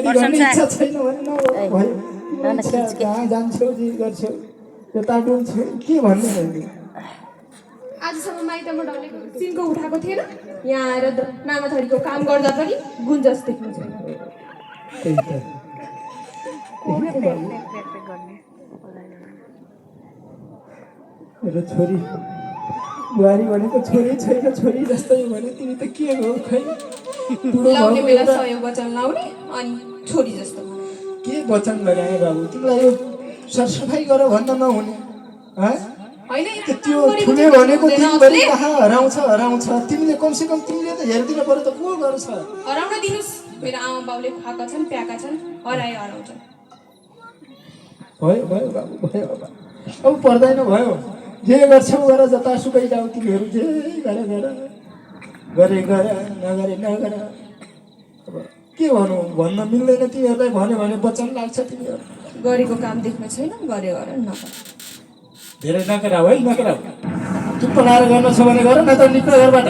इच्छा छैन भने नभयो कहाँ जान्छौ जे गर्छौ यता डुल्छौ के भन्नु मैले आजसम्म माइतमा डलेको सिन्को उठाएको थिएन यहाँ आएर नामाथरीको काम गर्दा पनि गुन्जस देख्नु छैन त्यही त मेरो छोरी बुहारी भनेको छोरी छैन छोरी जस्तै भने तिमी त के हो खै लाउने बेला सहयोग वचन लाउने अनि छोरी जस्तो के वचन लगाए बाबु तिमीलाई यो सरसफाइ गर भन्न नहुने होइन त्यो ठुले भनेको दिनभरि कहाँ हराउँछ तिमीले कमसेकम तिमीले त हेरिदिनु पर्यो त को गर्छ हराउन दिनुहोस् मेरो आमा बाउले खुवाएका छन् प्याएका छन् हराउँछन् भयो बाबु भयो अब पर्दैन भयो जे गर्छौ गर जतासुकै जाऊ तिमीहरू जे गरे नगरे अब के भनौँ भन्न मिल्दैन तिमीहरूलाई भन्यो भने वचन लाग्छ तिमीहरू गरेको काम देख्न छैन गरे गर नगर धेरै नकराऊ है नकराऊ चुप्प लाएर गर्न छ भने गर न त निक्ल घरबाट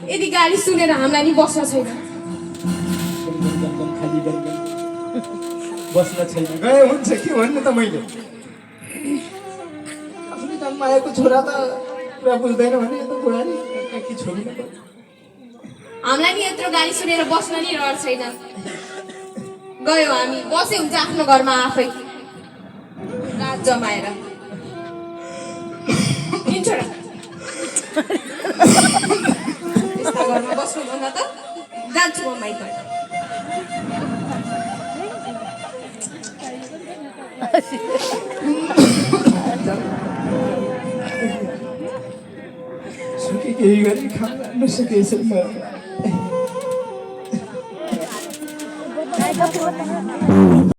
यदि गाली सुनेर हामीलाई नि बस्न छैन बस्न छैन गए हुन्छ के भन्नु त मैले आफ्नो जन्म आएको छोरा त पुरा बुझ्दैन भने त बुहारी कि छोरी हामीलाई नि यत्रो गाली सुनेर बस्न नि रहर छैन गयो हामी बसे हुन्छ आफ्नो घरमा आफै रात जमाएर छोरा यस्ता घरमा बस्नु भन्दा त जान्छु म माइक सुके केही गरी खान नसकेछ म